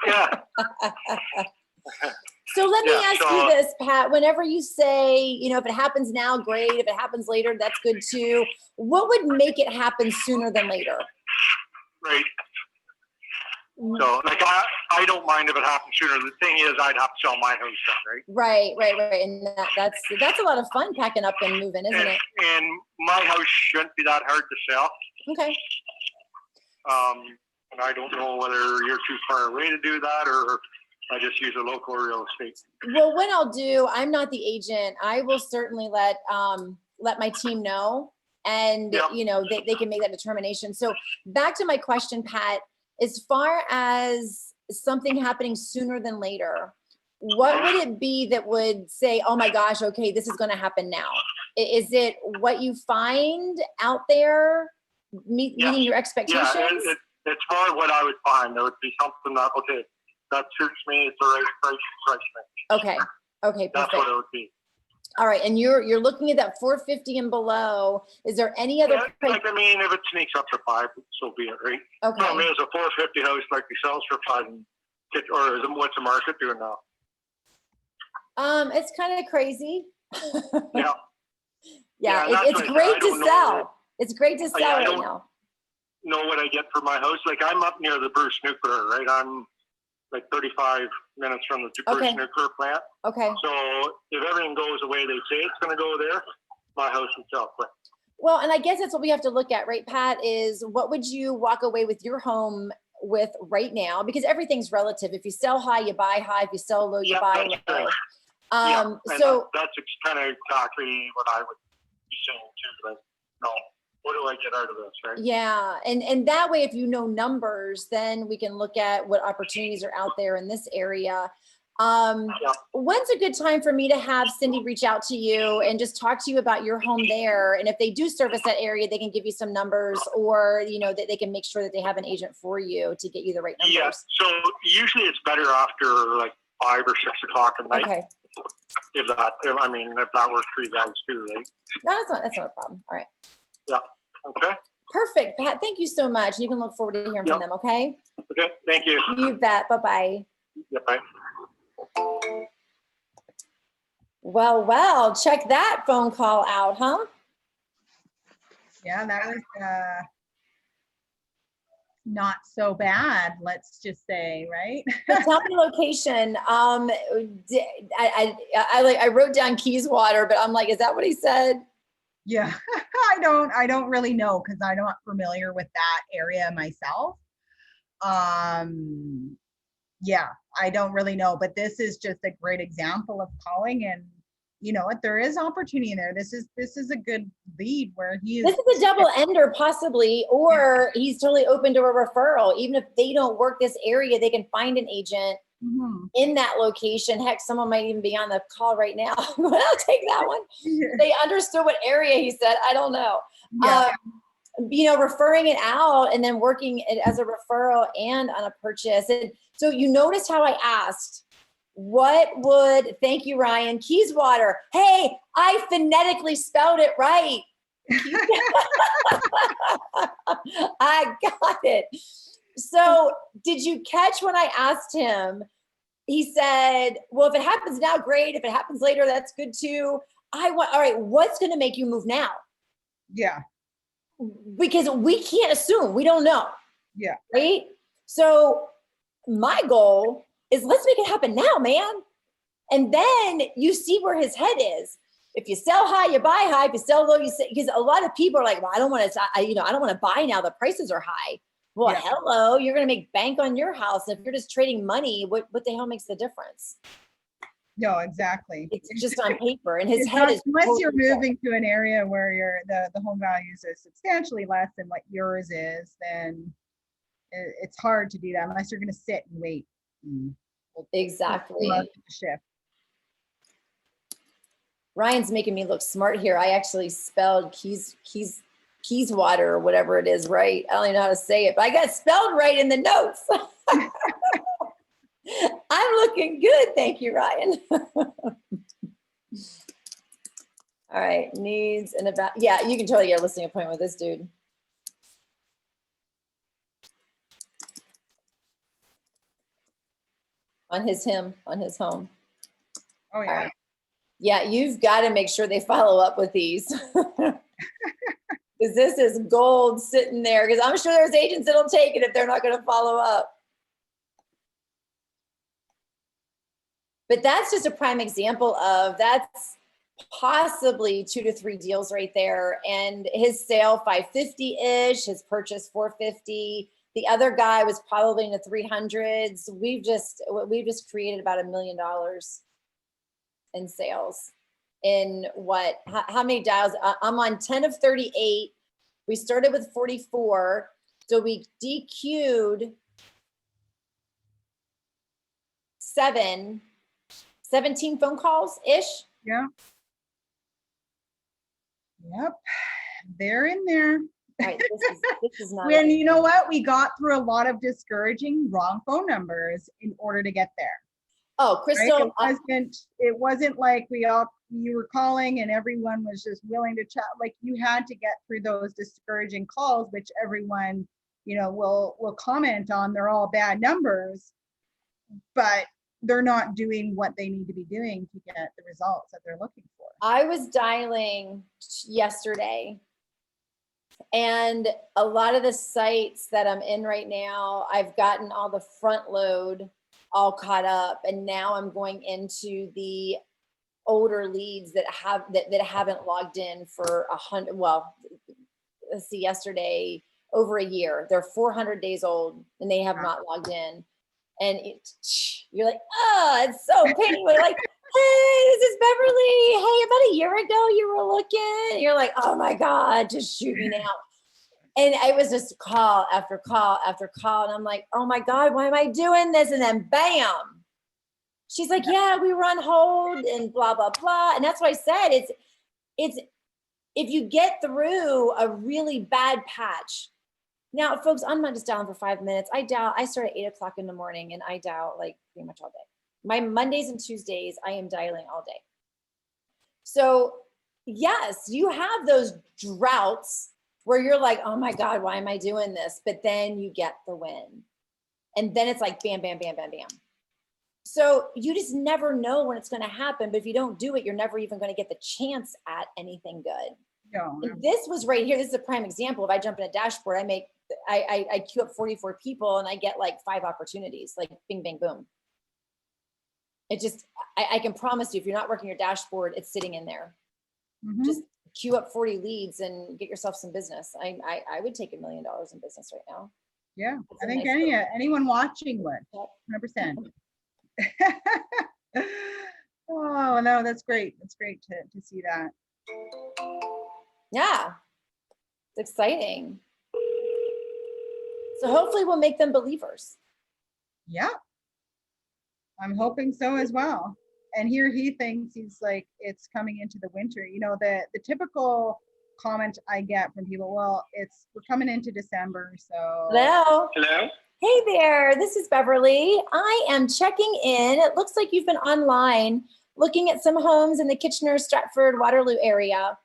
Yeah. So let me Yeah, ask so- you this, Pat. Whenever you say, if it happens now, great. If it happens later, that's good too. What would make it happen sooner than later? Right. So like I don't mind if it happens sooner. The thing is I'd have to sell my house then, right? Right. And that's a lot of fun packing up and moving, isn't it? And my house shouldn't be that hard to sell. Okay. And I don't know whether you're too far away to do that or I just use a local real estate. Well, what I'll do, I'm not the agent. I will certainly let my team know, and they can make that determination. So back to my question, Pat, as far as something happening sooner than later, what would it be that would say, oh my gosh, okay, this is going to happen now? Is it what you find out there meeting your expectations? Yeah, it's more what I would find. There would be something that suits me. It's the right price range. Okay, perfect. That's what it would be. All right, and you're looking at that 450 and below. Is there any other price? If it sneaks up to 5, so be it, right? Okay. I mean, is a 450 house like the sells for 5, or what's the market doing now? It's kind of crazy. Yeah. Yeah, that's it's what I great said. to sell. It's great to sell I right don't now. know what I get for my house. Like I'm up near the Bruce Nuclear, right? I'm like 35 minutes from the Bruce Nuclear plant. Okay. So if everything goes the way they say it's going to go there, my house would sell quick. Well, and I guess that's what we have to look at, right, Pat, is what would you walk away with your home with right now? Because everything's relative. If you sell high, you buy high. If you sell low, you buy low. So that's kind of exactly what I would be saying too. Like, what do I get out of this, right? yeah, and that way, if you know numbers, then we can look at what opportunities are out there in this area. When's a good time for me to have Cindy reach out to you and just talk to you about your home there? And if they do service that area, they can give you some numbers, or that they can make sure that they have an agent for you to get you the right numbers. Yeah. So usually it's better after like 5 or 6 o'clock at night. Okay. If that works for you guys too, right? No, that's not a problem. All right. Yeah. Okay. Perfect, Pat. Thank you so much. You can look forward to hearing from them. Okay. Okay. Thank you. You bet. Bye-bye. Yeah, bye. Well, check that phone call out, huh? Yeah, that was not so bad, let's just say, right? But tell me location. I wrote down Keyswater, but I'm like, is that what he said? Yeah, I don't really know because I'm not familiar with that area myself. Yeah, I don't really know, but this is just a great example of calling, and you know what, there is opportunity in there. This is a good lead where he is. This is a double ender possibly, or he's totally open to a referral. Even if they don't work this area, they can find an agent in that location. Heck, someone might even be on the call right now. But I'll take that one. They understood what area he said. I don't know. Yeah. Referring it out and then working it as a referral and on a purchase. And so you notice how I asked, thank you, Ryan, Keyswater. Hey, I phonetically spelled it right. I got it. So did you catch when I asked him, he said, well, if it happens now, great. If it happens later, that's good too. All right, what's going to make you move now? Yeah. Because we can't assume, we don't know. Yeah. Right? So my goal is let's make it happen now, man. And then you see where his head is. If you sell high, you buy high. If you sell low, you say, because a lot of people are like, well, I don't want to, I don't want to buy now. The prices are high. Well, Yeah. hello, you're going to make bank on your house. If you're just trading money, what the hell makes the difference? No, exactly. It's just on paper, and his It's head not- is unless totally you're set. moving to an area where the home values are substantially less than what yours is, then it's hard to do that unless you're going to sit and wait. Exactly. Market the shift. Ryan's making me look smart here. I actually spelled keys water or whatever it is right. I don't even know how to say it, but I got it spelled right in the notes. I'm looking good. Thank you, Ryan. All right, needs and about, yeah, you can totally get a listing appointment with this dude. On his home. Oh yeah. All right. Yeah, you've got to make sure they follow up with these. Because this is gold sitting there, because I'm sure there's agents that'll take it if they're not going to follow up. But that's just a prime example of that's possibly 2 to 3 deals right there. And his sale 550-ish, his purchase 450. The other guy was probably in the 300s. We've just created about $1 million in sales. In what, how many dials? I'm on 10 of 38. We started with 44. So we DQ'd 17 phone calls ish. Yeah. Yep. They're in there. Right, this is not When you know what, we got through a lot of discouraging wrong phone numbers in order to get there. Oh, Crystal, Right? It wasn't like you were calling and everyone was just willing to chat. Like you had to get through those discouraging calls, which everyone, will comment on. They're all bad numbers, but they're not doing what they need to be doing to get the results that they're looking for. I was dialing yesterday, and a lot of the sites that I'm in right now, I've gotten all the front load all caught up, and now I'm going into the older leads that haven't logged in for 100. Well, let's see, yesterday over a year. They're 400 days old and they have not logged in. And you're like, oh, it's so painful. Like, hey, this is Beverly. Hey, about a year ago you were looking. And you're like, oh my God, just shoot me now. And I was just call after call after call. And I'm like, oh my God, why am I doing this? And then bam, she's like, yeah, we were on hold and blah, blah, blah. And that's what I said. It's if you get through a really bad patch. Now, folks, I'm not just dialing for 5 minutes. I start at 8 o'clock in the morning and I dial like pretty much all day. My Mondays and Tuesdays, I am dialing all day. So yes, you have those droughts where you're like, oh my God, why am I doing this? But then you get the win. And then it's like bam, bam, bam, bam, bam. So you just never know when it's going to happen. But if you don't do it, you're never even going to get the chance at anything good. No. This was right here. This is a prime example. If I jump in a dashboard, I queue up 44 people and I get like 5 opportunities, like bing, bang, boom. It just, I can promise you, if you're not working your dashboard, it's sitting in there. Mhm. Just queue up 40 leads and get yourself some business. I would take $1 million in business right now. Yeah, It's I a think nice anyone watching would, Yep. 100%. Oh, no, that's great. That's great to see that. Yeah, it's exciting. So hopefully we'll make them believers. Yeah, I'm hoping so as well. And here he thinks he's like, it's coming into the winter. You know, the typical comment I get from people, well, we're coming into December, so. Hello. Hello? Hey there, this is Beverly. I am checking in. It looks like you've been online looking at some homes in the Kitchener, Stratford, Waterloo area.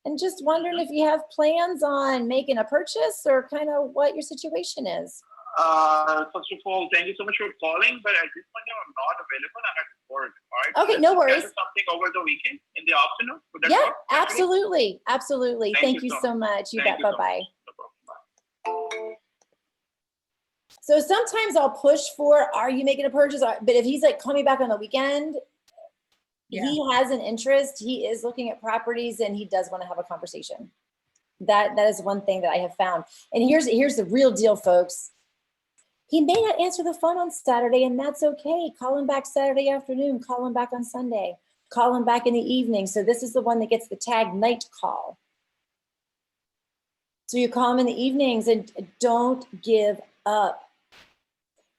and just wondering if you have plans on making a purchase or kind of what your situation is. First of all, thank you so much for calling, but at this point I'm not available. I'm at work. All right. Okay, no worries. Something over the weekend in the afternoon. Would that Yeah, work? absolutely. Absolutely. Thank you so much. much. You Thank bet. you so Bye-bye. No problem. Bye. So sometimes I'll push for, are you making a purchase? But if he's like, call me back on the weekend, he has an interest. He is looking at properties and he does want to have a conversation. That is one thing that I have found. And here's the real deal, folks. He may not answer the phone on Saturday, and that's okay. Call him back Saturday afternoon. Call him back on Sunday. Call him back in the evening. So this is the one that gets the tag night call. So you call him in the evenings and don't give up.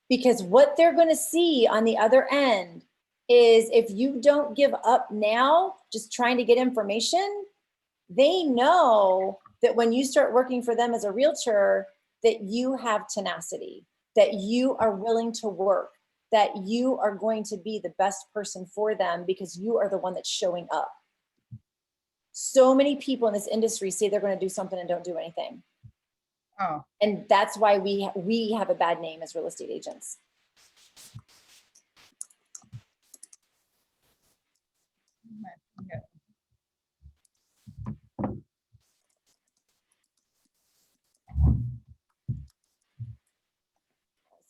Because what they're going to see on the other end is if you don't give up now, just trying to get information, they know that when you start working for them as a realtor, that you have tenacity, that you are willing to work, that you are going to be the best person for them because you are the one that's showing up. So many people in this industry say they're going to do something and don't do anything. Oh. And that's why we have a bad name as real estate agents. Okay.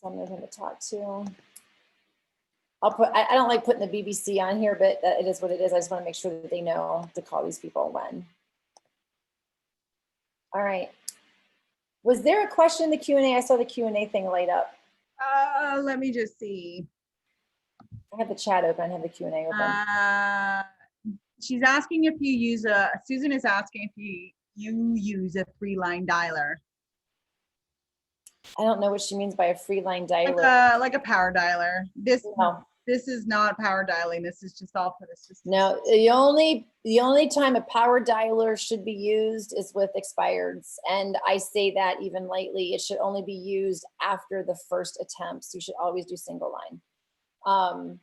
So I'm going to talk to. I don't like putting the BBC on here, but it is what it is. I just want to make sure that they know to call these people when. All right. Was there a question in the Q&A? I saw the Q&A thing light up. Let me just see. I have the chat open. I have the Q&A open. She's asking if you use Susan is asking if you use a 3-line dialer. I don't know what she means by a free line dialer. Like a power dialer. No. This is not power dialing. This is just all for the system. No, the only time a power dialer should be used is with expireds. And I say that even lightly, it should only be used after the first attempts. You should always do single line.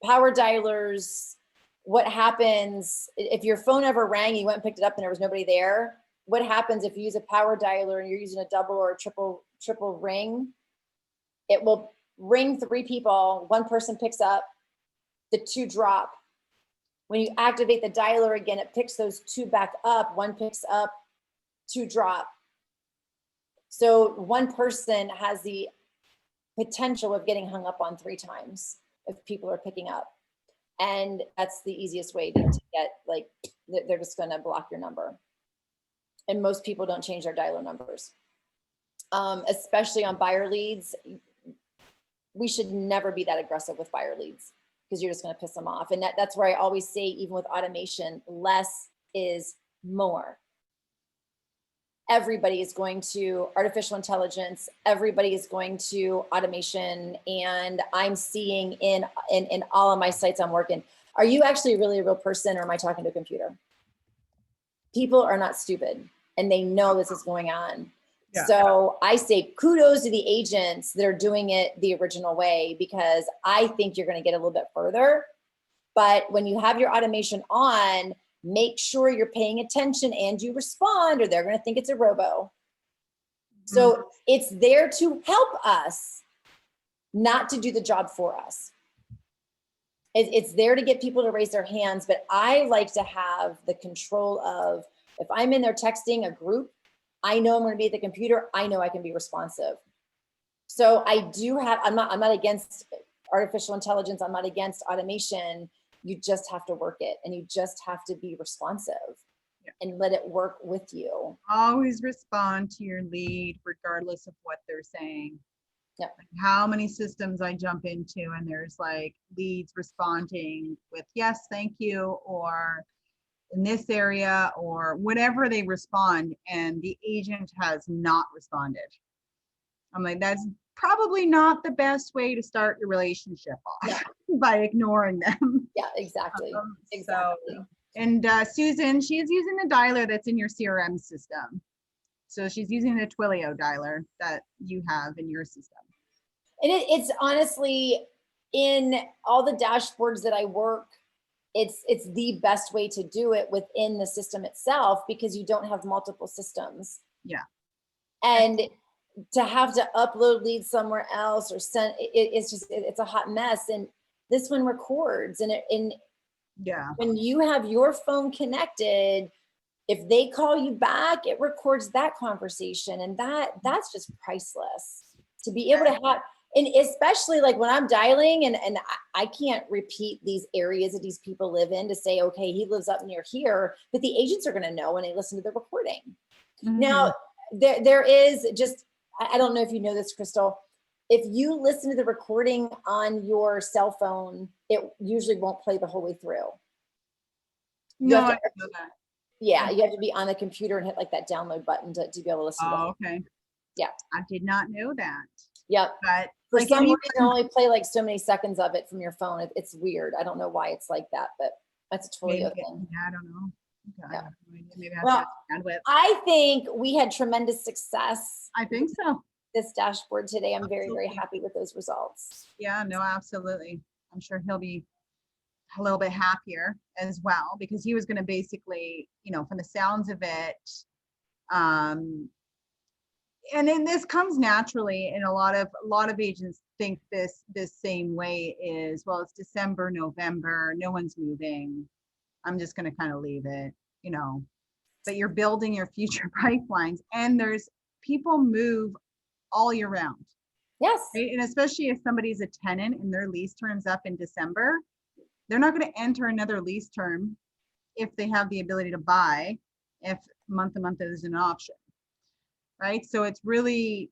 Power dialers, what happens if your phone ever rang, you went and picked it up and there was nobody there? What happens if you use a power dialer and you're using a double or a triple ring? It will ring 3 people, 1 person picks up, the 2 drop. When you activate the dialer again, it picks those 2 back up, 1 picks up, 2 drop. So 1 person has the potential of getting hung up on 3 times if people are picking up. And that's the easiest way to get, like, they're just gonna block your number. And most people don't change their dialer numbers. Especially on buyer leads. We should never be that aggressive with buyer leads because you're just going to piss them off. And that's where I always say, even with automation, less is more. Everybody is going to artificial intelligence. Everybody is going to automation. And I'm seeing in all of my sites I'm working, are you actually really a real person or am I talking to a computer? People are not stupid and they know this is going on. Yeah. So I say kudos to the agents that are doing it the original way, because I think you're going to get a little bit further. But when you have your automation on, make sure you're paying attention and you respond, or they're going to think it's a robo. So it's there to help us, not to do the job for us. It's there to get people to raise their hands. But I like to have the control of, if I'm in there texting a group, I know I'm going to be at the computer. I know I can be responsive. So I do have, I'm not against artificial intelligence. I'm not against automation. You just have to work it and you just have to be responsive and let it work with you. Always respond to your lead regardless of what they're saying. Yep. Like how many systems I jump into and there's like leads responding with yes, thank you, or in this area, or whatever they respond, and the agent has not responded. I'm like, that's probably not the best way to start your relationship off by ignoring them. Yeah, exactly. Exactly. So, and Susan, she is using the dialer that's in your CRM system. So she's using the Twilio dialer that you have in your system. And it's honestly, in all the dashboards that I work, it's the best way to do it within the system itself, because you don't have multiple systems. Yeah. And to have to upload leads somewhere else or send it's a hot mess. And this one records, and Yeah. when you have your phone connected, if they call you back, it records that conversation, and that's just priceless to be able to have. And especially like when I'm dialing and I can't repeat these areas that these people live in to say, okay, he lives up near here, but the agents are going to know when they listen to the recording. Mhm. Now, there is just, I don't know if you know this, Crystal, if you listen to the recording on your cell phone, it usually won't play the whole way through. No, have I to- didn't know that. Yeah, you have to be on the computer and hit like that download button to be able to listen to the Oh, okay. Yeah. I did not know that. Yep. But For like some any- reason, you can only play like so many seconds of it from your phone. It's weird. I don't know why it's like that, but that's a totally maybe, other thing. yeah, I don't know. Okay, I Yeah. have no idea. Maybe I Well, have to bandwidth. I think we had tremendous success I think so. this dashboard today. I'm very, very Absolutely. happy with those results. Yeah, no, absolutely. I'm sure he'll be a little bit happier as well, because he was going to basically, from the sounds of it, and then this comes naturally, and a lot of agents think this same way is, well, it's December, November, no one's moving, I'm just going to kind of leave it, but you're building your future pipelines, and there's people move all year round. Yes. Right? And especially if somebody's a tenant and their lease terms up in December, they're not going to enter another lease term if they have the ability to buy, if month to month is an option. Right? So it's really,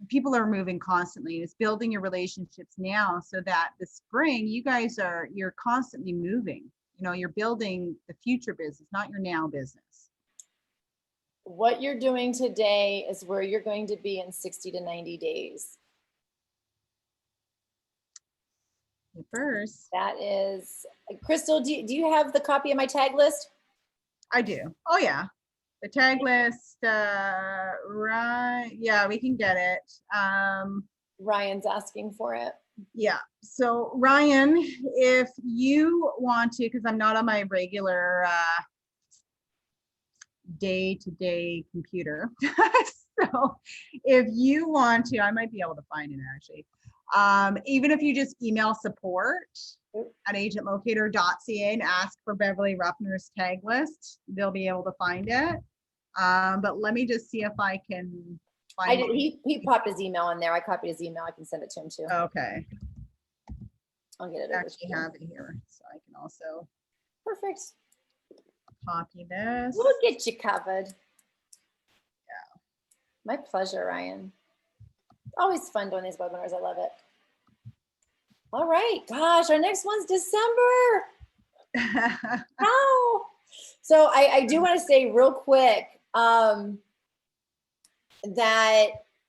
people are moving constantly. It's building your relationships now so that the spring, you're constantly moving. You're building the future business, not your now business. What you're doing today is where you're going to be in 60 to 90 days. First, That is, Crystal, do you have the copy of my tag list? I do. Oh yeah. The tag list, right? Yeah, we can get it. Ryan's asking for it. Yeah. So Ryan, if you want to, because I'm not on my regular day-to-day computer, so if you want to, I might be able to find it actually. Even if you just email support@agentlocator.ca and ask for Beverly Ruffner's tag list, they'll be able to find it. But let me just see if I can find it. He popped his email in there. I copied his email. I can send it to him too. Okay. I'll get it I over to actually you. have it here, so I can also Perfect. copy this. We'll get you covered. Yeah. My pleasure, Ryan. Always fun doing these webinars. I love it. All right. Gosh, our next one's December. How? So I do want to say real quick that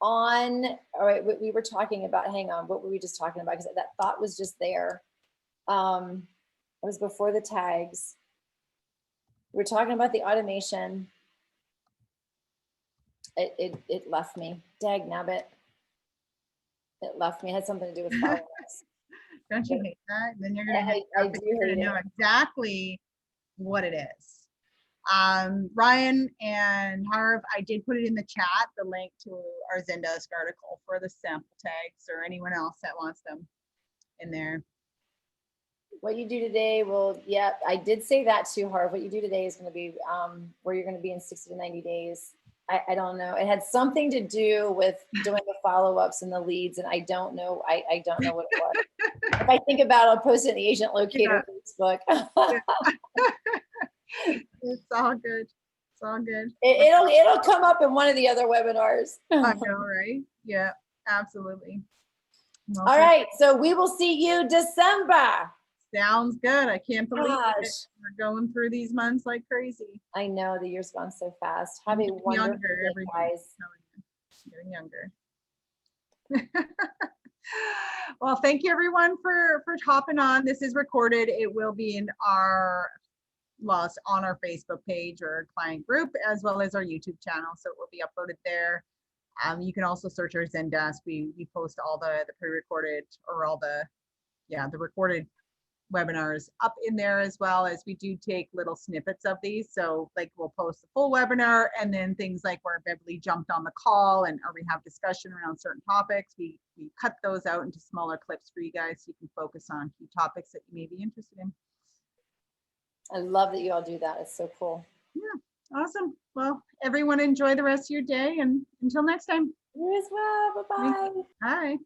all right, we were talking about, hang on, what were we just talking about? Because that thought was just there. It was before the tags. We were talking about the automation. It left me. Dag nabbit. It left me. It had something to do with followers. Don't you hate that? Then you're gonna I do hate know it. exactly what it is. Ryan and Harv, I did put it in the chat, the link to our Zendesk article for the sample tags, or anyone else that wants them in there. What you do today will, yeah, I did say that too, Harv. What you do today is going to be where you're going to be in 60 to 90 days. I don't know. It had something to do with doing the follow-ups and the leads, and I don't know. I don't know what it was. If I think about it, I'll post it in the Agent Locator Facebook. It's all good. It's all good. It'll come up in one of the other webinars. I know, right? Yeah, absolutely. Well, All right, so we will see you December. Sounds good. I can't believe it. Gosh. We're going through these months like crazy. I know the year's gone so fast. Have a Getting wonderful younger day, every month, guys. I'm telling you. Getting younger. Well, thank you everyone for hopping on. This is recorded. It will be in our on our Facebook page or client group, as well as our YouTube channel. So it will be uploaded there. You can also search our Zendesk. We post all the pre-recorded, or all the recorded webinars up in there, as well as we do take little snippets of these. So like we'll post the full webinar, and then things like where Beverly jumped on the call and or we have discussion around certain topics. We cut those out into smaller clips for you guys so you can focus on key topics that you may be interested in. I love that you all do that. It's so cool. Yeah, awesome. Well, everyone enjoy the rest of your day, and until next time. You as well. Bye-bye. Bye.